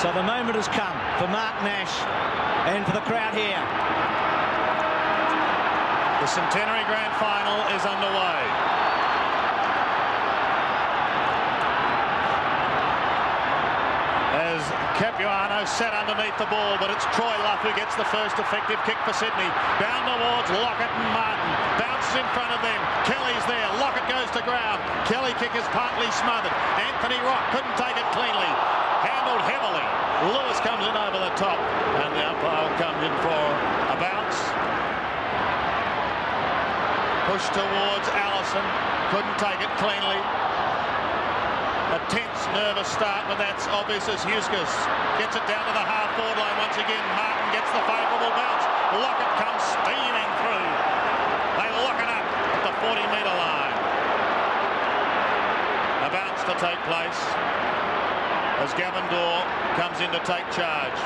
So the moment has come for Mark Nash and for the crowd here. The Centenary Grand Final is underway. As Capuano sat underneath the ball, but it's Troy Luff who gets the first effective kick for Sydney. Down towards Lockett and Martin. Bounces in front of them. Kelly's there. Lockett goes to ground. Kelly kick is partly smothered. Anthony Rock couldn't take it cleanly. Handled heavily. Lewis comes in over the top. And the umpire comes in for a bounce. Push towards Allison. Couldn't take it cleanly. A tense, nervous start, but that's obvious as Huskis gets it down to the half-forward line once again. Martin gets the favourable bounce. Lockett comes steaming through. They lock it up at the 40-metre line. A bounce to take place as Gavin Dorr comes in to take charge.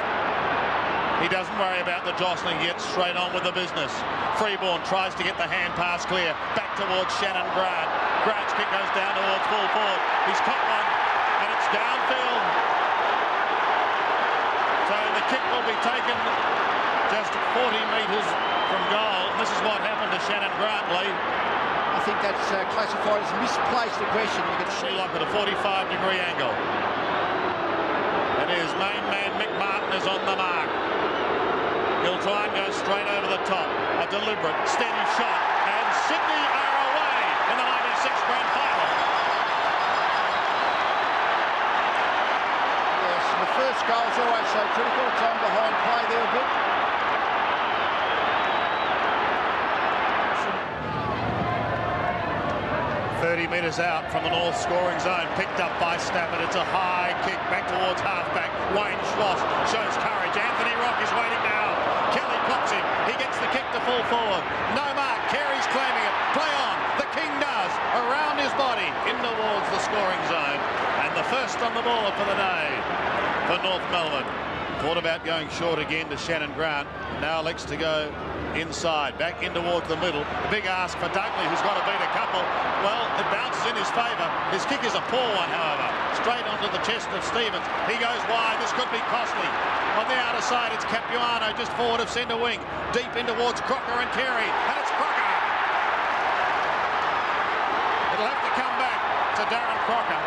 He doesn't worry about the jostling. He gets straight on with the business. Freeborn tries to get the hand pass clear. Back towards Shannon Grant. Grant's kick goes down towards full forward. He's caught one, and it's downfield. So the kick will be taken just 40 metres from goal. And this is what happened to Shannon Grant, Leigh. I think that's classified as misplaced aggression. You can see like at a 45-degree angle. And his main man, Mick Martin, is on the mark. He'll try and go straight over the top. A deliberate, steady shot. And Sydney are away in the 96 Grand Final. Yes, the first goal is always so critical. Time behind play there a bit. Metres out from the north scoring zone, picked up by Stafford. It's a high kick back towards halfback. Wayne Schloss shows courage. Anthony Rock is waiting now. Kelly pops him. He gets the kick to full forward. No mark. Carey's claiming it. Play on. The King does. Around his body. In towards the scoring zone. And the first on the board for the day for North Melbourne. Thought about going short again to Shannon Grant. Now elects to go inside, back in towards the middle. A big ask for Dunkley, who's got to beat a couple. Well, it bounces in his favour. His kick is a poor one, however. Straight onto the chest of Stevens. He goes wide. This could be costly. On the outer side, it's Capuano just forward of centre wing. Deep in towards Crocker and Carey. And it's Crocker. It'll have to come back to Darren Crocker.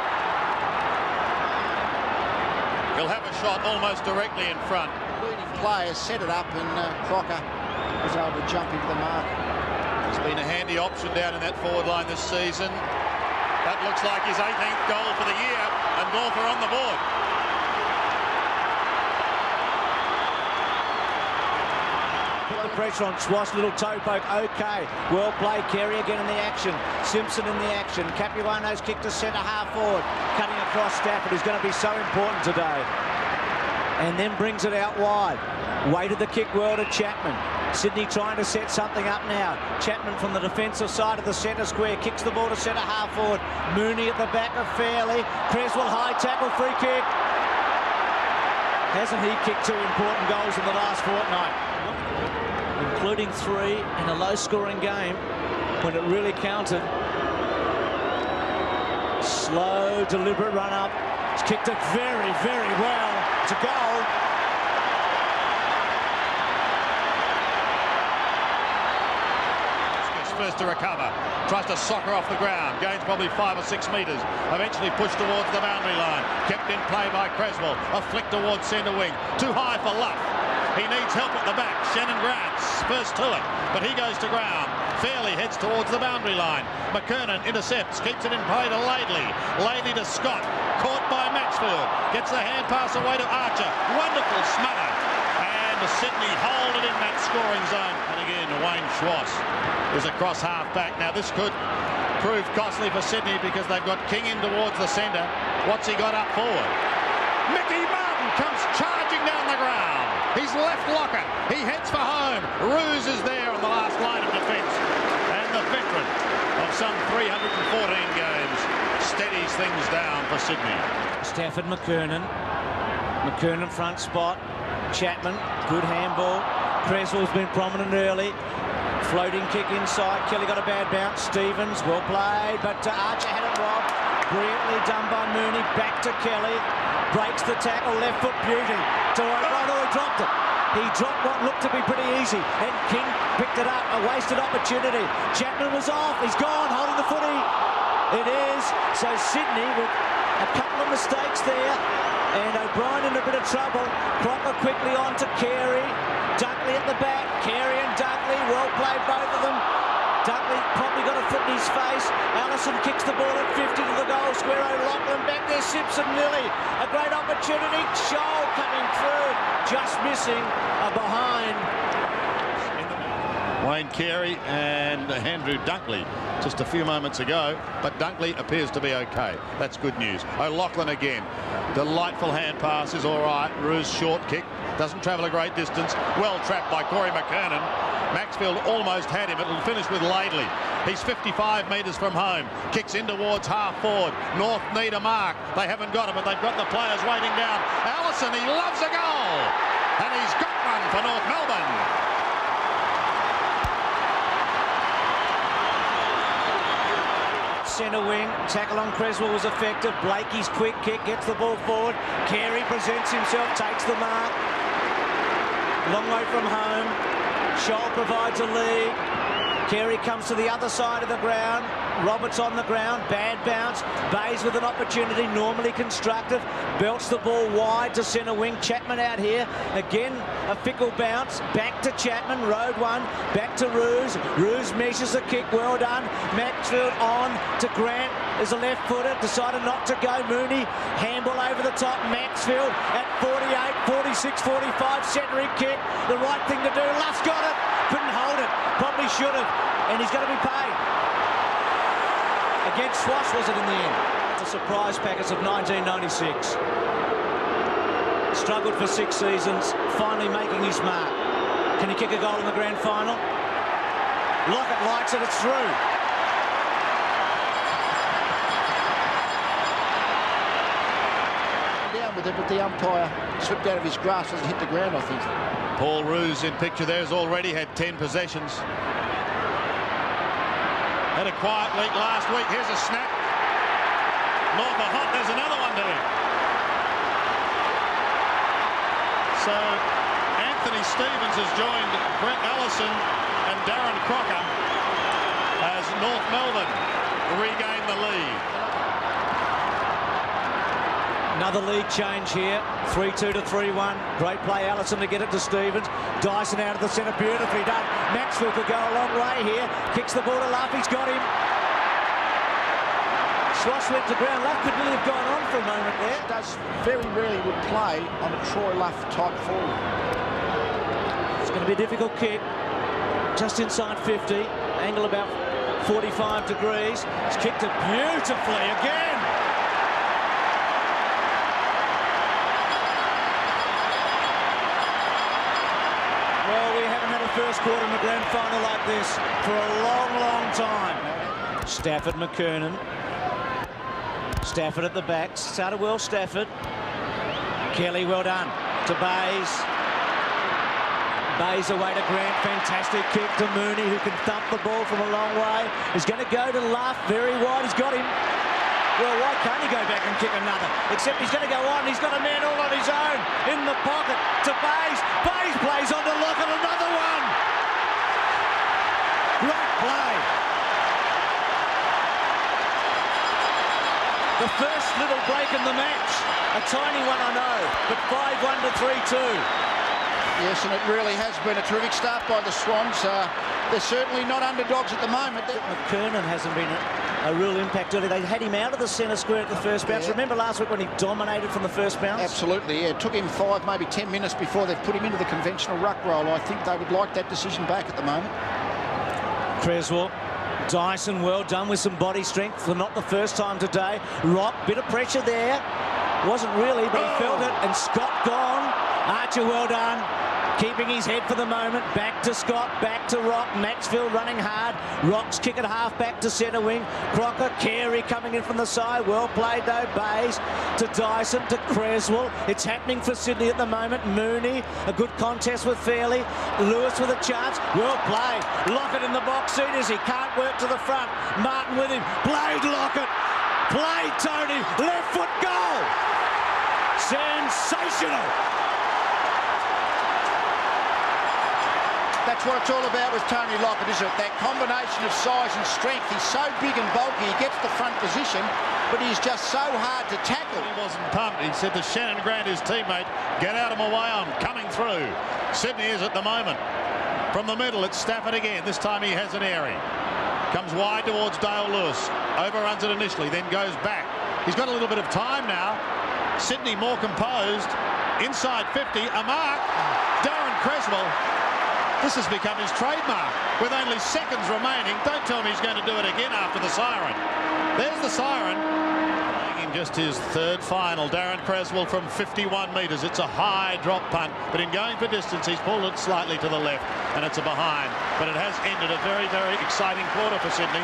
He'll have a shot almost directly in front. Leading players set it up, and Crocker was able to jump into the mark. He's been a handy option down in that forward line this season. That looks like his 18th goal for the year, and North are on the board. Put the pressure on Schloss, little toe poke, okay. Well played, Carey again in the action. Simpson in the action. Capuano's kick to centre half forward. Cutting across Stafford is going to be so important today. And then brings it out wide. Weighted the kick well to Chapman. Sydney trying to set something up now. Chapman from the defensive side of the centre square kicks the ball to centre half forward. Mooney at the back of Fairley. Creswell high tackle, free kick. Hasn't he kicked two important goals in the last fortnight? Including 3 in a low-scoring game when it really counted. Slow, deliberate run-up. He's kicked it very, very well to goal. First to recover, tries to soccer off the ground, gains probably 5 or 6 metres, eventually pushed towards the boundary line, kept in play by Creswell, a flick towards centre wing, too high for Luff. He needs help at the back. Shannon Grant's first to it, but he goes to ground. Fairley heads towards the boundary line. McKernan intercepts, keeps it in play to Leigh. Leigh to Scott, caught by Maxfield, gets the hand pass away to Archer. Wonderful smother, and Sydney hold it in that scoring zone. And again, Wayne Schloss is across half-back. Now, this could prove costly for Sydney because they've got King in towards the centre. What's he got up forward? Mickey Martin comes charging down the ground. He's left Lockett. He heads for home. Ruse is there on the last line of defence. And the veteran of some 314 games steadies things down for Sydney. Stafford, McKernan. McKernan front spot. Chapman, good handball. Creswell's been prominent early. Floating kick inside. Kelly got a bad bounce. Stevens, well played, but Archer had it robbed. Brilliantly done by Mooney. Back to Kelly. breaks the tackle, left foot beauty. To O'Connor, who dropped it. He dropped what looked to be pretty easy, and King picked it up. A wasted opportunity. Chapman was off. He's gone, holding the footy. It is. So Sydney with a couple of mistakes there, and O'Brien in a bit of trouble. Crocker quickly on to Carey. Dunkley at the back. Carey and Dunkley, well played, both of them. Dunkley probably got a foot in his face. Allison kicks the ball at 50 to the goal square. O'Loughlin back there. Simpson Lilly. A great opportunity. Shoal coming through. Just missing a behind. Wayne Carey and Andrew Dunkley just a few moments ago, but Dunkley appears to be okay. That's good news. O'Loughlin again. Delightful hand pass is all right. Roos short kick. Doesn't travel a great distance. Well trapped by Corey McKernan. Maxfield almost had him. It'll finish with Laidley. He's 55 metres from home. Kicks in towards half forward. North need a mark. They haven't got him, but they've got the players waiting down. Allison, he loves a goal. And he's got one for North Melbourne. Centre wing, tackle on Creswell was effective. Blakey's quick kick gets the ball forward. Carey presents himself, takes the mark. Long way from home. Shoal provides a lead. Carey comes to the other side of the ground. Roberts on the ground, bad bounce. Bays with an opportunity, normally constructive. Belts the ball wide to centre wing. Chapman out here. Again, a fickle bounce. Back to Chapman, road one. Back to Roos. Roos measures the kick, well done. Maxfield on to Grant. There's a left footer, decided not to go. Mooney, handball over the top. Maxfield at 48, 46, 45. Centenary kick, the right thing to do. Luff's got it, couldn't hold it. Probably should have, and he's going to be paid. Against Swans, was it in the end? The surprise packets of 1996. Struggled for 6 seasons, finally making his mark. Can he kick a goal in the grand final? Lockett likes it, it's through. Down with it, but the umpire slipped out of his grasp as it hit the ground, I think. Paul Roos in picture there has already had 10 possessions. Had a quiet week last week. Here's a snap. North are hot. There's another one to him. So Anthony Stevens has joined Brett Allison and Darren Crocker as North Melbourne regain the lead. Another lead change here, 3-2 to 3-1. Great play, Allison, to get it to Stevens. Dyson out of the centre, beautifully done. Maxfield could go a long way here. Kicks the ball to Luff, he's got him. Schloss went to ground. Luff could really have gone on for a moment there. Does very rarely would play on a Troy Luff type forward. It's going to be a difficult kick. Just inside 50, angle about 45 degrees. It's kicked it beautifully again. Well, we haven't had a first quarter in the grand final like this for a long, long time. Stafford, McKernan. Stafford at the back. Started well, Stafford. Kelly, well done. To Bays. Bays away to Grant. Fantastic kick to Mooney, who can thump the ball from a long way. He's going to go to Luff. Very wide. He's got him. Well, why can't he go back and kick another? Except he's going to go on. He's got a man all on his own. In the pocket to Bays. Bays plays on to Lockett. Another one. Great play. The first little break in the match. A tiny one, I know. But 5-1 to 3-2. Yes, and it really has been a terrific start by the Swans. They're certainly not underdogs at the moment. McKernan hasn't been a real impact early. They had him out of the centre square at the first bounce. Yeah. Remember last week when he dominated from the first bounce? Absolutely, yeah. It took him 5, maybe 10 minutes before they've put him into the conventional ruck role. I think they would like that decision back at the moment. Creswell. Dyson, well done with some body strength for not the first time today. Rock, bit of pressure there. Wasn't really, but he felt it. And Scott gone. Archer, well done. Keeping his head for the moment. Back to Scott, back to Rock. Maxfield running hard. Rock's kick at half back to centre wing. Crocker, Carey coming in from the side. Well played though. Bays to Dyson to Creswell. It's happening for Sydney at the moment. Mooney, a good contest with Fairley. Lewis with a chance. Well played. Lockett in the box seat as he can't work to the front. Martin with him. Played Lockett. Played Tony. Left foot goal. Sensational! That's what it's all about with Tony Lockett, isn't it? That combination of size and strength. He's so big and bulky, he gets the front position, but he's just so hard to tackle. He wasn't pumped. He said to Shannon Grant, his teammate, get out of my way, I'm coming through. Sydney is at the moment. From the middle, it's Stafford again. This time he has an airy. Comes wide towards Dale Lewis. Overruns it initially, then goes back. He's got a little bit of time now. Sydney more composed. Inside 50, a mark. Darren Creswell. This has become his trademark. With only seconds remaining, don't tell me he's going to do it again after the siren. There's the siren. In just his third final, Darren Creswell from 51 metres. It's a high drop punt, but in going for distance, he's pulled it slightly to the left, and it's a behind. But it has ended a very, very exciting quarter for Sydney.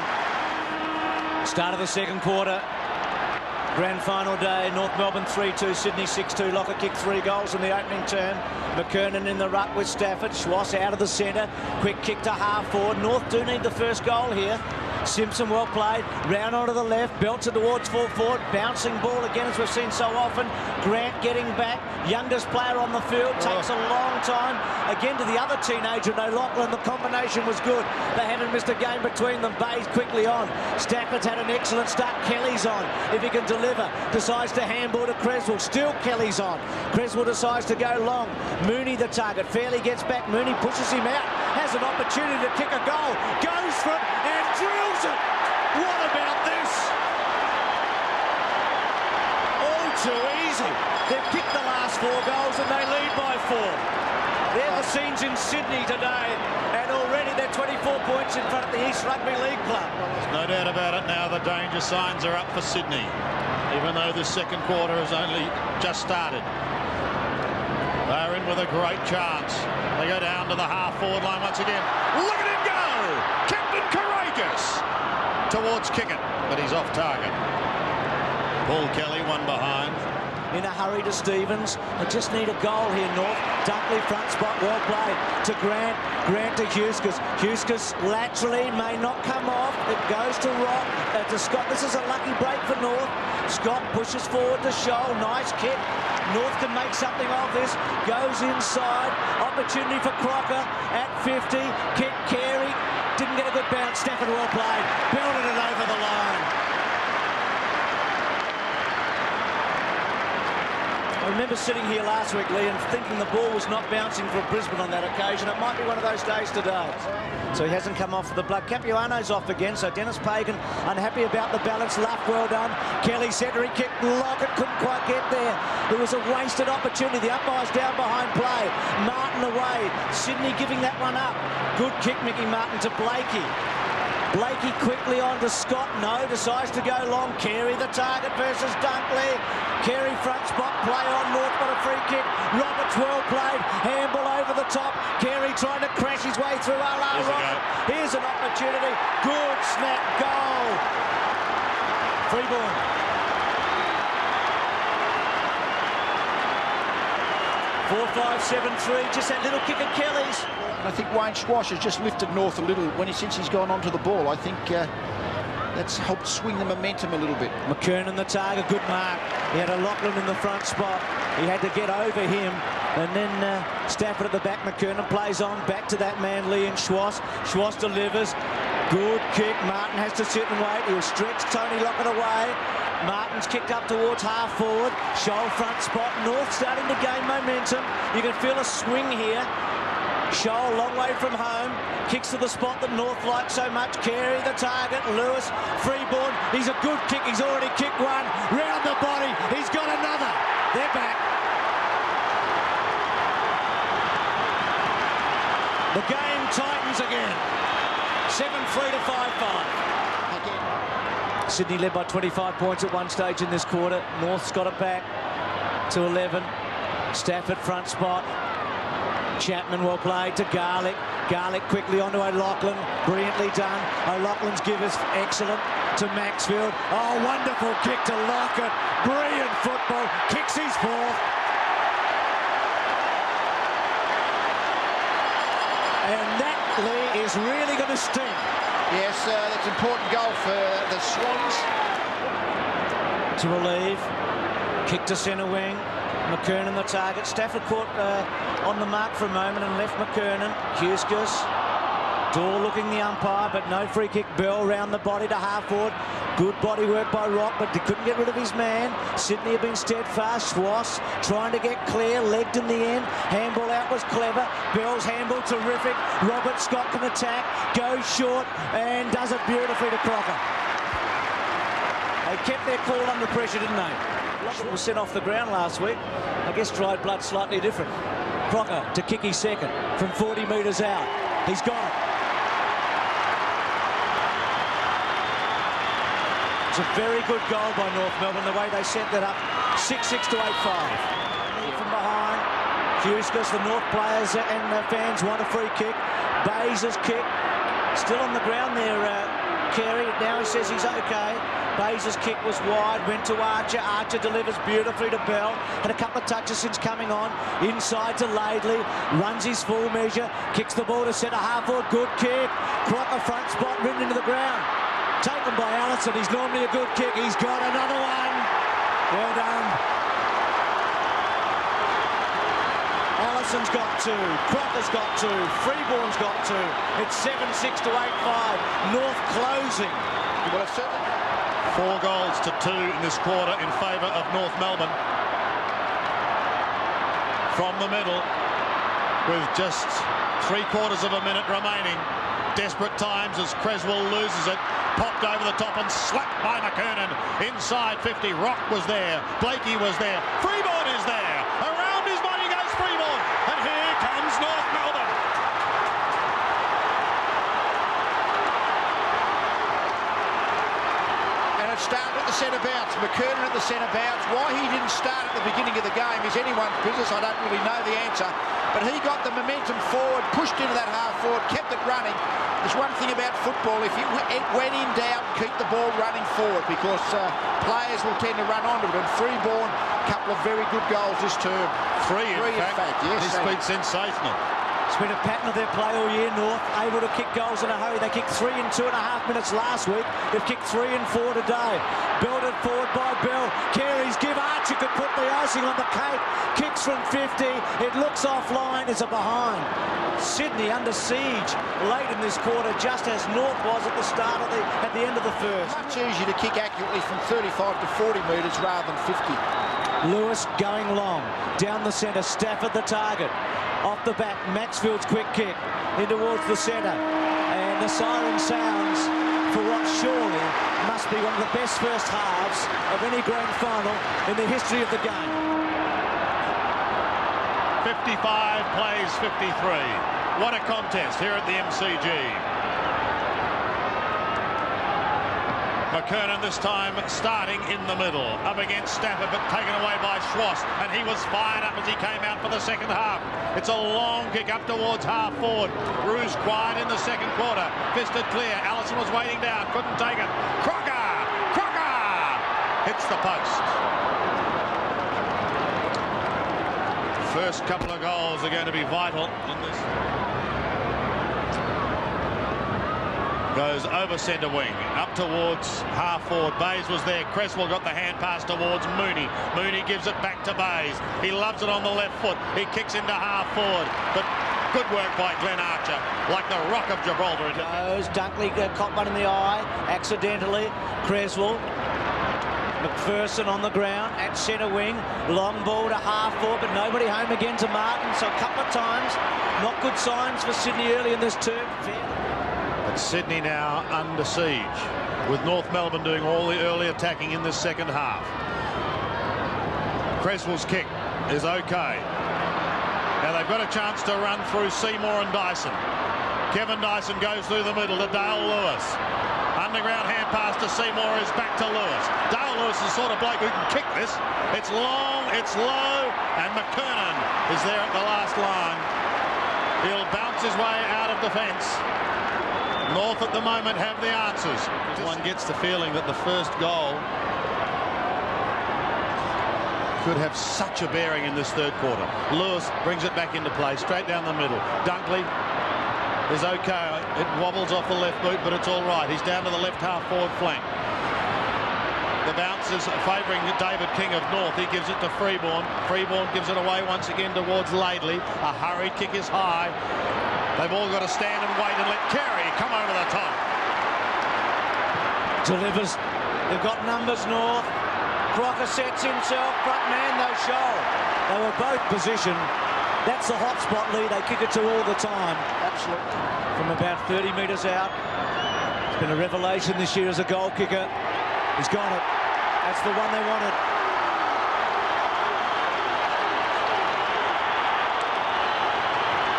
Start of the second quarter. Grand final day, North Melbourne 3-2, Sydney 6-2. Lockett kicked 3 goals in the opening term. McKernan in the ruck with Stafford. Schwass out of the centre. Quick kick to half forward. North do need the first goal here. Simpson well played, round onto the left, belts it towards full forward, bouncing ball again as we've seen so often. Grant getting back, youngest player on the field, takes a long time. Again to the other teenager, no Lachlan, the combination was good. They haven't missed a game between them. Bayes quickly on. Stafford's had an excellent start. Kelly's on, if he can deliver. Decides to handball to Creswell, still Kelly's on. Creswell decides to go long. Mooney the target, Fairley gets back, Mooney pushes him out, has an opportunity to kick a goal, goes for it and drills it. What about this? All too easy. They've kicked the last 4 goals and they lead by 4. They're the scenes in Sydney today, and already they're 24 points in front of the East Rugby League club. There's no doubt about it now, the danger signs are up for Sydney, even though this second quarter has only just started. They're in with a great chance. They go down to the half-forward line once again. Look at him go! Captain Courageous! Towards kick it, but he's off target. Paul Kelly, one behind. In a hurry to Stevens. They just need a goal here, North. Dunkley front spot, well played. To Grant. Grant to Huskis. Huskis laterally, may not come off. It goes to Rock. To Scott. This is a lucky break for North. Scott pushes forward to Scholl. Nice kick. North can make something of this. Goes inside. Opportunity for Crocker at 50. Kick Carey. Didn't get a good bounce. Stafford well played. Belted it over the line. I remember sitting here last week, Leigh, and thinking the ball was not bouncing for Brisbane on that occasion. It might be one of those days today. So he hasn't come off the blood. Capuano's off again, so Dennis Pagan unhappy about the balance. Luff, well done. Kelly centre, he kicked Lockett, couldn't quite get there. There was a wasted opportunity. The umpire's down behind play. Martin away. Sydney giving that one up. Good kick, Mickey Martin to Blakey. Blakey quickly on to Scott. No, decides to go long. Carey the target versus Dunkley. Carey front spot, play on North, but a free kick. Roberts well played. Handball over the top. Carey trying to crash his way through. Here's an opportunity. Good snap goal. Freeborn. Four, 5, 7, 3. Just that little kick of Kelly's. I think Wayne Schwass has just lifted North a little since he's gone onto the ball. I think that's helped swing the momentum a little bit. McKernan the target, good mark. He had a Lachlan in the front spot. He had to get over him. And then Stafford at the back. McKernan plays on, back to that man, Leigh and Schwass. Schwass delivers. Good kick. Martin has to sit and wait. He'll stretch Tony Lockett away. Martin's kicked up towards half forward. Scholl front spot. North starting to gain momentum. You can feel a swing here. Scholl, long way from home, kicks to the spot that North likes so much. Carey, the target. Lewis, Freeborn. He's a good kick. He's already kicked one. Round the body. He's got another. They're back. The game tightens again. 7-3 to 5-5. Sydney led by 25 points at one stage in this quarter. North's got it back to 11. Stafford front spot. Chapman well played to Garlick. Garlick quickly onto O'Loughlin. Brilliantly done. O'Loughlin's give is excellent to Maxfield. Oh, wonderful kick to Lockett. Brilliant football. Kicks his fourth. And that, Leigh, is really going to sting. Yes, that's an important goal for the Swans. To relieve. Kick to centre wing. McKernan the target. Stafford caught on the mark for a moment and left McKernan. Huskers. Dore looking the umpire, but no free kick. Bell round the body to half forward. Good body work by Rock, but he couldn't get rid of his man. Sydney have been steadfast. Schwass trying to get clear, legged in the end. Handball out was clever. Bell's handball terrific. Robert Scott can attack, goes short and does it beautifully to Crocker. They kept their cool under pressure, didn't they? Robert was sent off the ground last week. I guess dried blood slightly different. Crocker to kick his second from 40 metres out. He's got it. It's a very good goal by North Melbourne, the way they set that up. 6-6 to 8-5. From behind, Huskers, the North players and the fans want a free kick. Bays' kick, still on the ground there, Carey. Now he says he's okay. Bays' kick was wide, went to Archer. Archer delivers beautifully to Bell. Had a couple of touches since coming on. Inside to Leigh, runs his full measure, kicks the ball to centre half forward. Good kick. Crocker front spot, ridden into the ground. Taken by Allison. He's normally a good kick. He's got another one. Well done. Allison's got two. Crocker's got two. Freeborn's got two. It's 7-6 to 8-5. North closing. Well, it's certainly 4 goals to 2 in this quarter in favour of North Melbourne. From the middle, with just 3/4 of a minute remaining. Desperate times as Creswell loses it. Popped over the top and slapped by McKernan. Inside 50, Rock was there. Blakey was there. Freeborn is there. Around his body goes Freeborn. And here comes North Melbourne. And it started at the centre bounce. McKernan at the centre bounce. Why he didn't start at the beginning of the game is anyone's business. I don't really know the answer. But he got the momentum forward, pushed into that half forward, kept it running. There's one thing about football, when in doubt, keep the ball running forward, because players will tend to run onto it. And Freeborn, a couple of very good goals this term. Three in fact. Yes, He's been sensational. It's been a pattern of their play all year, North, able to kick goals in a hurry. They kicked 3 in 2.5 minutes last week. They've kicked 3 in 4 today. Belted forward by Bell. Carey's give. Archer could put the icing on the cake. Kicks from 50. It looks offline. It's a behind. Sydney under siege late in this quarter, just as North was at the start of at the end of the first. Much easier to kick accurately from 35 to 40 metres rather than 50. Lewis going long. Down the centre. Stafford the target. Off the back, Maxfield's quick kick in towards the centre, and the siren sounds for what surely must be one of the best first halves of any grand final in the history of the game. 55 plays 53. What a contest here at the MCG. McKernan this time starting in the middle, up against Stafford, but taken away by Schwass, and he was fired up as he came out for the second half. It's a long kick up towards half forward. Rouge quiet in the second quarter, fisted clear. Allison was waiting down, couldn't take it. Crocker hits the post. First couple of goals are going to be vital in this. Goes over centre wing, up towards half forward. Bays was there. Creswell got the hand pass towards Mooney. Mooney gives it back to Bays. He loves it on the left foot. He kicks into half forward. But good work by Glenn Archer, like the Rock of Gibraltar. Goes Dunkley, caught one in the eye, accidentally. Creswell. McPherson on the ground at centre wing. Long ball to half forward, but nobody home again to Martin. So a couple of times, not good signs for Sydney early in this term. But Sydney now under siege, with North Melbourne doing all the early attacking in this second half. Creswell's kick is okay. Now they've got a chance to run through Seymour and Dyson. Kevin Dyson goes through the middle to Dale Lewis. Underground hand pass to Seymour is back to Lewis. Dale Lewis is the sort of bloke who can kick this. It's long, it's low, and McKernan is there at the last line. He'll bounce his way out of defence. North at the moment have the answers. One gets the feeling that the first goal could have such a bearing in this third quarter. Lewis brings it back into play, straight down the middle. Dunkley is okay. It wobbles off the left boot, but it's all right. He's down to the left half forward flank. The bounce is favouring David King of North. He gives it to Freeborn. Freeborn gives it away once again towards Leigh. A hurried kick is high. They've all got to stand and wait and let Carey come over the top. Delivers. They've got numbers, North. Crocker sets himself. Front man, though, Shoal. They were both positioned. That's the hot spot, Leigh. They kick it to all the time. Absolutely. From about 30 metres out. It's been a revelation this year as a goal kicker. He's got it. That's the one they wanted.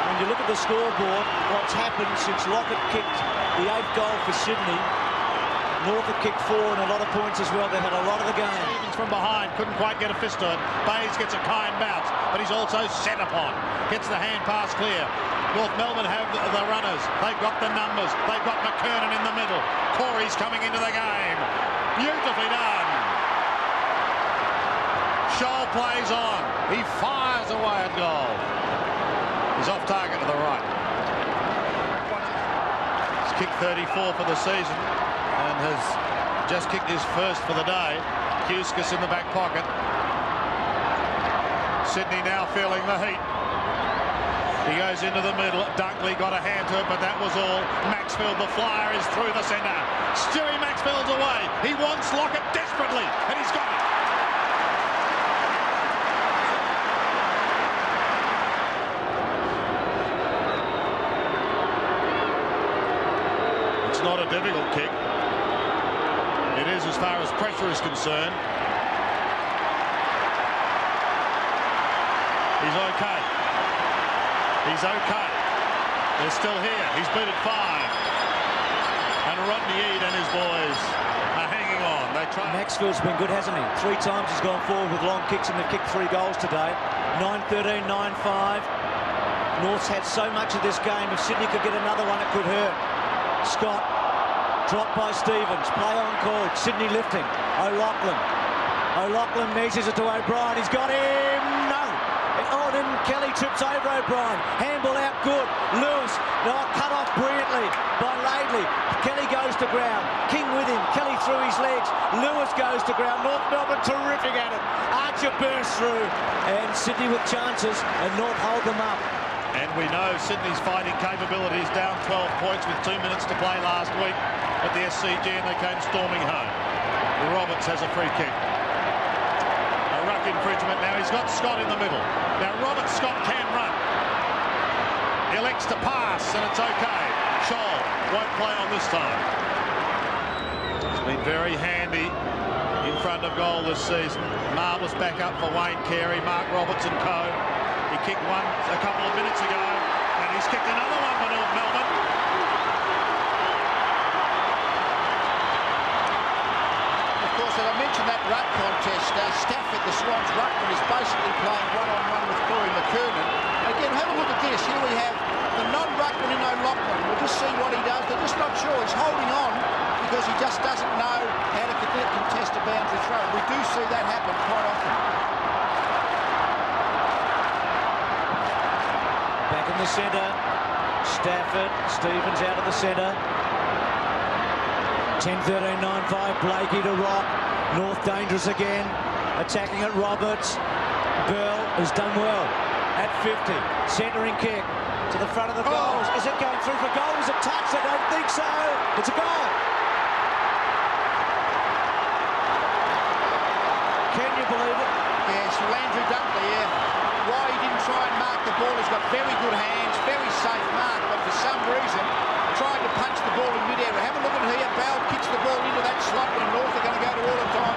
When you look at the scoreboard, what's happened since Lockett kicked the 8th goal for Sydney, North have kicked 4 and a lot of points as well. They've had a lot of the game. Stevens from behind, couldn't quite get a fist to it. Bayes gets a kind bounce, but he's also set upon. Gets the hand pass clear. North Melbourne have the runners. They've got the numbers. They've got McKernan in the middle. Corey's coming into the game. Beautifully done. Shoal plays on. He fires away at goal. He's off target to the right. He's kicked 34 for the season and has just kicked his first for the day. Huskus in the back pocket. Sydney now feeling the heat. He goes into the middle. Dunkley got a hand to it, but that was all. Maxfield, the flyer, is through the centre. Stewie Maxfield's away. He wants Lockett desperately, and he's got it. It's not a difficult kick. It is as far as pressure is concerned. He's okay. He's okay. They're still here. He's beat it 5. And Rodney Eade and his boys are hanging on. They try. Maxfield's been good, hasn't he? 3 times he's gone forward with long kicks and they've kicked 3 goals today. 9-13, 9-5. North's had so much of this game. If Sydney could get another one, it could hurt. Scott, dropped by Stevens. Play on called. Sydney lifting. O'Loughlin measures it to O'Brien. He's got him. No. Oh, then Kelly trips over O'Brien. Handball out good. Lewis, cut off brilliantly by Leigh. Kelly goes to ground. King with him. Kelly through his legs. Lewis goes to ground. North Melbourne terrific at it. Archer bursts through. And Sydney with chances. And North hold them up. And we know Sydney's fighting capabilities down 12 points with 2 minutes to play last week at the SCG, and they came storming home. Roberts has a free kick. A ruck infringement. Now he's got Scott in the middle. Now Scott can run. Elects to pass, and it's okay. Shoal won't play on this time. He's been very handy in front of goal this season. Marvellous backup for Wayne Carey, Mark Roberts and co. He kicked one a couple of minutes ago, and he's kicked another one for North Melbourne. Of course, as I mentioned that ruck contest, Stafford, the Swans ruckman, is basically playing one-on-one with Corey McKernan. Again, have a look at this. Here we have the non-ruckman in O'Loughlin. We'll just see what he does. They're just not sure. He's holding on because he just doesn't know how to contest a boundary throw. We do see that happen quite often. Back in the centre. Stafford. Stevens out of the centre. 10-13, 9-5. Blakey to Rock. North dangerous again. Attacking at Roberts. Bell has done well. At 50. Centering kick to the front of the goals. Is it going through for goal? Is it touched? I don't think so. It's a goal. Can you believe it? Yes, Landry Dunkley, yeah. Why he didn't try and mark the ball, he's got very good hands, very safe mark, but for some reason tried to punch the ball in mid-air. Have a look at here. Bell kicks the ball into that slot when North are going to go to all the time.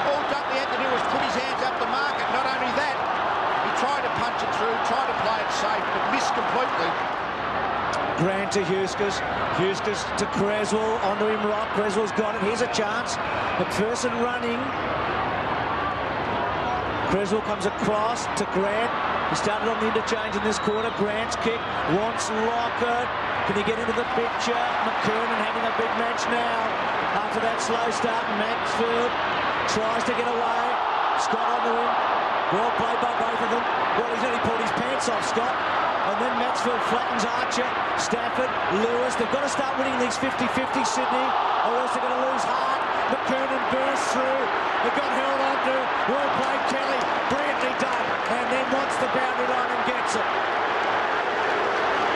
All Dunkley had to do was put his hands up to mark it. Not only that, he tried to punch it through, tried to play it safe, but missed completely. Grant to Huskus. Huskus to Creswell. Onto him right. Creswell's got it. Here's a chance. McPherson running. Creswell comes across to Grant. He started on the interchange in this quarter. Grant's kick wants Lockett. Can he get into the picture? McKernan having a big match now. After that slow start, Maxfield tries to get away. Scott onto him. Well played by both of them. Well, he's only pulled his pants off, Scott. And then Maxfield flattens Archer. Stafford, Lewis. They've got to start winning these 50-50, Sydney, or else they're going to lose heart. McKernan bursts through. It got held onto. Well played, Kelly. Brilliantly done. And then wants the boundary line and gets it.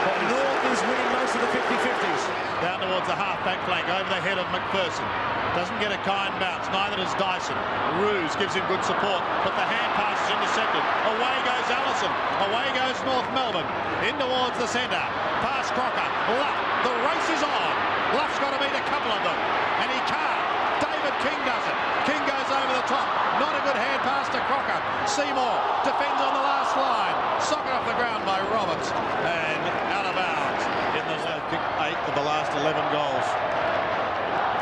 But North is winning most of the 50-50s. Down towards the half-back flank, over the head of McPherson. Doesn't get a kind bounce, neither does Dyson. Ruse gives him good support, but the hand pass is intercepted. Away goes Allison. Away goes North Melbourne. In towards the centre. Past Crocker. Luff. The race is on. Luff's got to beat a couple of them. And he can't. David King does it. King goes over the top. Not a good hand pass to Crocker. Seymour defends on the last line. Socket off the ground by Roberts. And out of bounds. In the kicked 8 of the last 11 goals.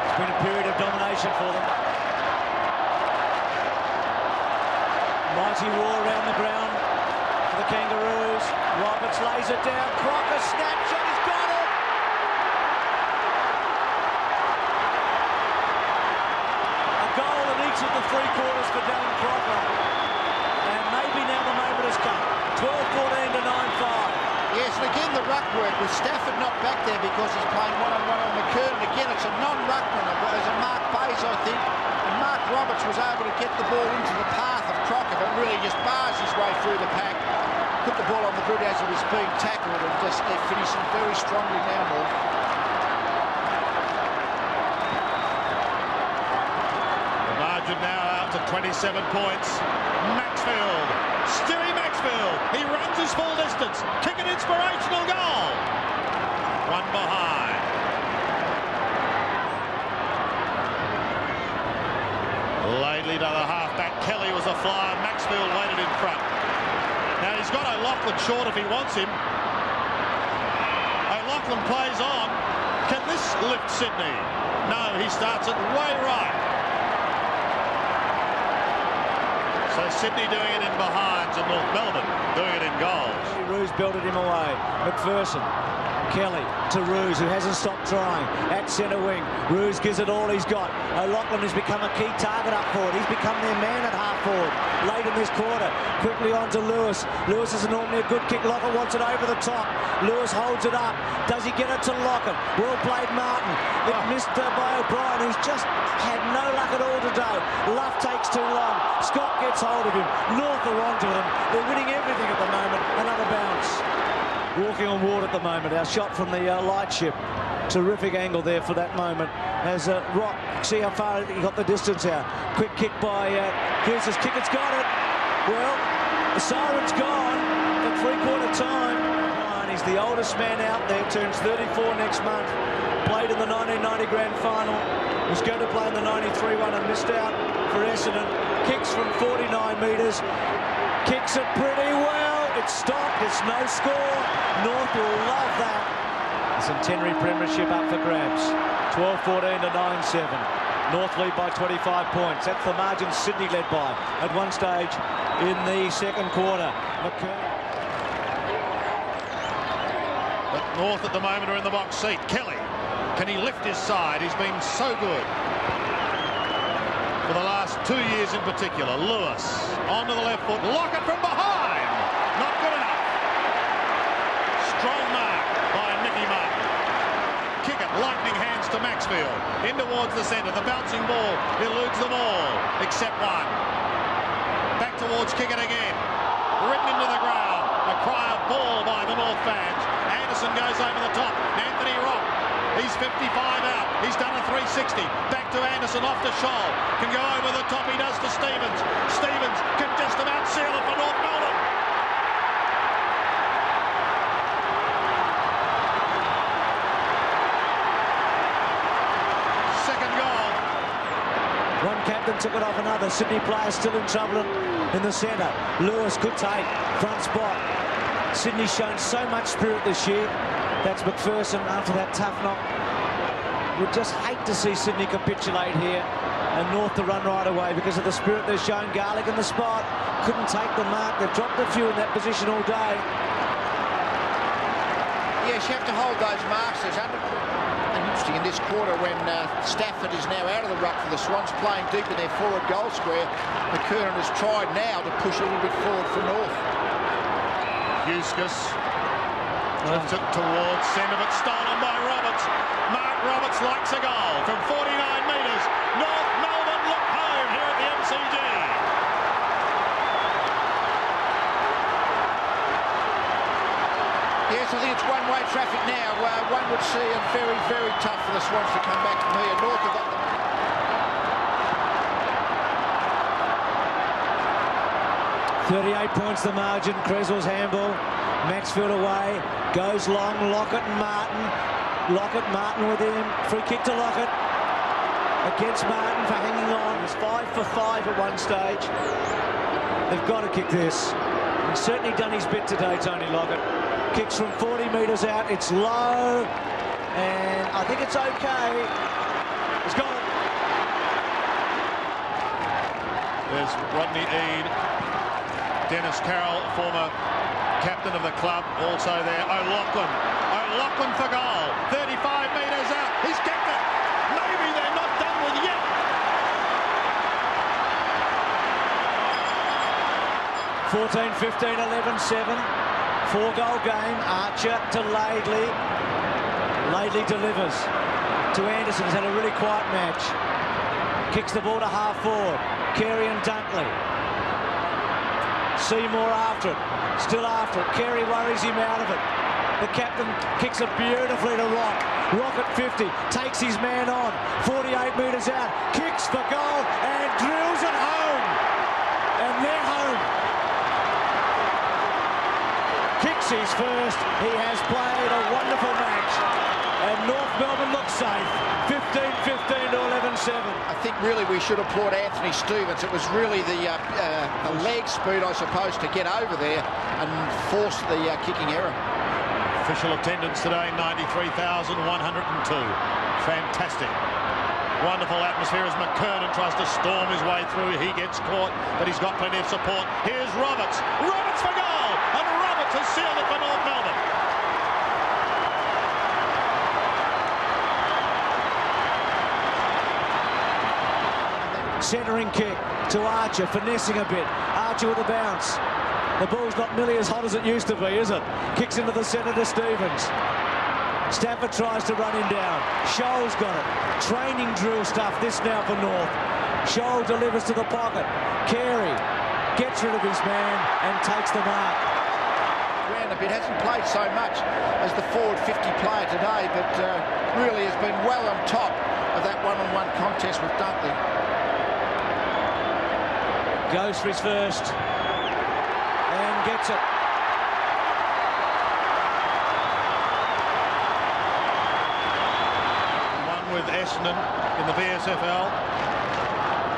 It's been a period of domination for them. Mighty war around the ground for the Kangaroos. Roberts lays it down. Crocker snapshot. He's got it. A goal in each of the three quarters for Darren Crocker. And maybe now the moment has come. 12-14 to 9-5. Yes, and again the ruck work with Stafford not back there because he's playing one-on-one on McKernan. Again, it's a non-ruckman. As a Mark Bays, I think. And Mark Roberts was able to get the ball into the path of Crocker, but really just bars his way through the pack. Put the ball on the grid as it was being tackled, and just they're finishing very strongly now, North. The margin now out to 27 points. Maxfield. Stewie Maxfield. He runs his full distance. Kick an inspirational goal. One behind. Leigh to the half-back. Kelly was a flyer. Maxfield waited in front. Now he's got O'Loughlin short if he wants him. O'Loughlin plays on. Can this lift Sydney? No, he starts it way right. So Sydney doing it in behinds and North Melbourne doing it in goals. Ruse belted him away. McPherson. Kelly to Ruse, who hasn't stopped trying. At centre wing. Ruse gives it all he's got. O'Loughlin has become a key target up forward. He's become their man at half forward. Late in this quarter. Quickly on to Lewis. Lewis is normally a good kick. Lockett wants it over the top. Lewis holds it up. Does he get it to Lockett? Well played, Martin. It missed by O'Brien, who's just had no luck at all today. Luff takes too long. Scott gets hold of him. North are onto him. They're winning everything at the moment. Another bounce. Walking on water at the moment. Our shot from the lightship. Terrific angle there for that moment. As Rock, see how far he got the distance out. Quick kick by Hughes' kick. It's got it. Well, the siren's gone at three-quarter time. And he's the oldest man out there. Turns 34 next month. Played in the 1990 Grand Final. Was going to play in the 93 one and missed out for Essendon. Kicks from 49 metres. Kicks it pretty well. It's stopped. It's no score. North will love that. The Centenary Premiership up for grabs. 12-14 to 9-7. North lead by 25 points. That's the margin Sydney led by at one stage in the second quarter. But North at the moment are in the box seat. Kelly, can he lift his side? He's been so good for the last 2 years in particular. Lewis onto the left foot. Lockett from behind. Not good enough. Strong mark by Nicky Martin. Kick it. Lightning hands to Maxfield. In towards the centre. The bouncing ball eludes them all except one. Back towards kick it again. Written into the ground. A cry of ball by the North fans. Anderson goes over the top. Anthony Rock. He's 55 out. He's done a 360. Back to Anderson, off to Scholl. Can go over the top. He does to Stevens. Stevens can just about seal it for North Melbourne. Second goal. One captain took it off another. Sydney players still in trouble in the centre. Lewis could take front spot. Sydney's shown so much spirit this year. That's McPherson after that tough knock. We'd just hate to see Sydney capitulate here and North to run right away because of the spirit they've shown. Garlick in the spot. Couldn't take the mark. They've dropped a few in that position all day. Yes, you have to hold those marks. There's and interesting in this quarter when Stafford is now out of the ruck for the Swans, playing deep in their forward goal square. McKernan has tried now to push a little bit forward for North. Eustace lifts it towards centre, but stolen by Roberts. Mark Roberts likes a goal from 49 metres. North Melbourne look home here at the MCG. Yes, I think it's one-way traffic now. One would see it very, very tough for the Swans to come back from here. North have got them. 38 points the margin. Creswell's handball. Maxfield away. Goes long. Lockett and Martin. Lockett, Martin with him. Free kick to Lockett. Against Martin for hanging on. He's 5 for 5 at one stage. They've got to kick this. He's certainly done his bit today, Tony Lockett. Kicks from 40 metres out. It's low. And I think it's okay. He's got it. There's Rodney Eade. Dennis Carroll, former captain of the club, also there. O'Loughlin for goal. 35 metres out. He's kicked it. Maybe they're not done with yet. (14, 15, 11, 7). 4-goal game. Archer to Leigh. Leigh delivers to Anderson. He's had a really quiet match. Kicks the ball to half forward. Carey and Dunkley. Seymour after it. Still after it. Carey worries him out of it. The captain kicks it beautifully to Rock. Rock at 50. Takes his man on. 48 metres out. Kicks for goal and drills it home. And they're home. Kicks his first. He has played a wonderful match. And North Melbourne looks safe. 15-15 to 11-7. I think really we should applaud Anthony Stevens. It was really the leg speed, I suppose, to get over there and force the kicking error. Official attendance today, 93,102. Fantastic. Wonderful atmosphere as McKernan tries to storm his way through. He gets caught, but he's got plenty of support. Here's Roberts. Roberts for goal! And Roberts has sealed it for North Melbourne. Centering kick to Archer, finessing a bit. Archer with a bounce. The ball's not nearly as hot as it used to be, is it? Kicks into the centre to Stevens. Stafford tries to run him down. Scholl's got it. Training drill stuff, this now for North. Scholl delivers to the pocket. Carey gets rid of his man and takes the mark. Around a bit, hasn't played so much as the forward 50 player today, but really has been well on top of that one-on-one contest with Dunkley. Goes for his first and gets it. One with Essendon in the VSFL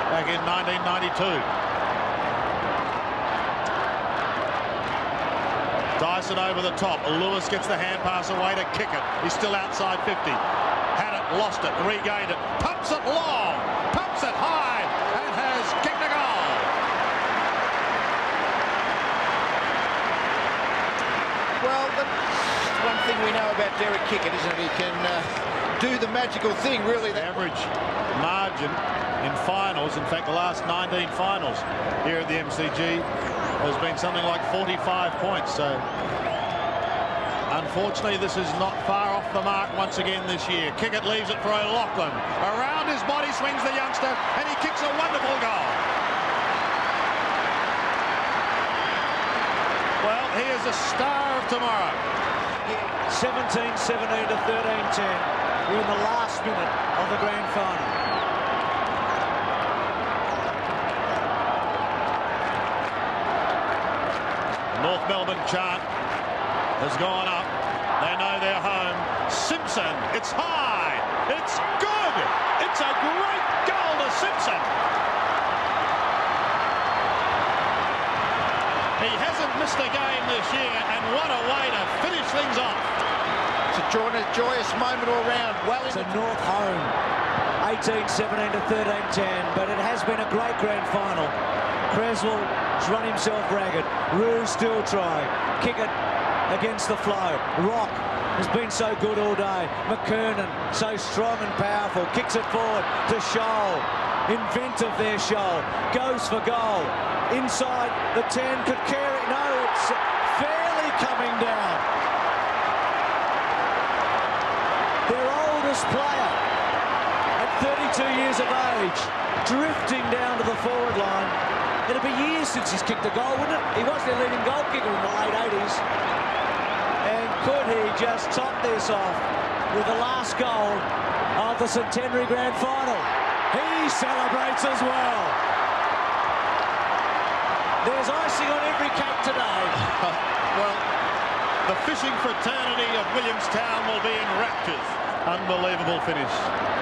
back in 1992. Dyson over the top. Lewis gets the hand pass away to kick it. He's still outside 50. Had it, lost it, regained it. Pumps it long, pumps it high, and has kicked a goal. Well, that's one thing we know about Derek Kickett, isn't it? He can do the magical thing, really. The average margin in finals, in fact, the last 19 finals here at the MCG, has been something like 45 points. So, unfortunately, this is not far off the mark once again this year. Kickett leaves it for O'Loughlin. Around his body swings the youngster, and he kicks a wonderful goal. Well, he is a star of tomorrow. 17-17 to 13-10. We're in the last minute of the grand final. North Melbourne chant has gone up. They know they're home. Simpson, it's high. It's good. It's a great goal to Simpson. He hasn't missed a game this year, and what a way to finish things off. It's a joyous moment all round. Well, it's a North home. 18-17 to 13-10, but it has been a great grand final. Creswell's run himself ragged. Ruse still trying. Kick it against the flow. Rock has been so good all day. McKernan, so strong and powerful. Kicks it forward to Scholl. Inventive there, Scholl. Goes for goal. Inside the 10. Could carry. No, it's fairly coming down. Their oldest player at years of age, drifting down to the forward line. It'll be years since he's kicked a goal, wouldn't it? He was their leading goal kicker in the late 80s. And could he just top this off with the last goal of the Centenary Grand Final? He celebrates as well. There's icing on every cake today. Well, the fishing fraternity of Williamstown will be in raptures. Unbelievable finish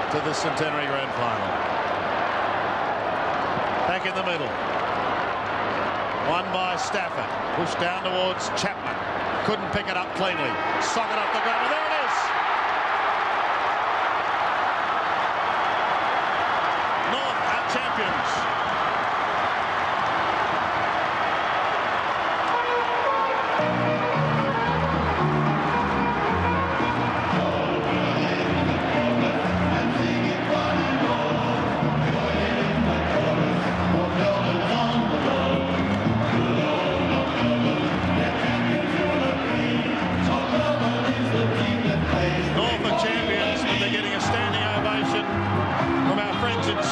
to the Centenary Grand Final. Back in the middle. Won by Stafford. Pushed down towards Chapman. Couldn't pick it up cleanly. Sock it up the ground. And there it is. North are champions.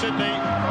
Sydney.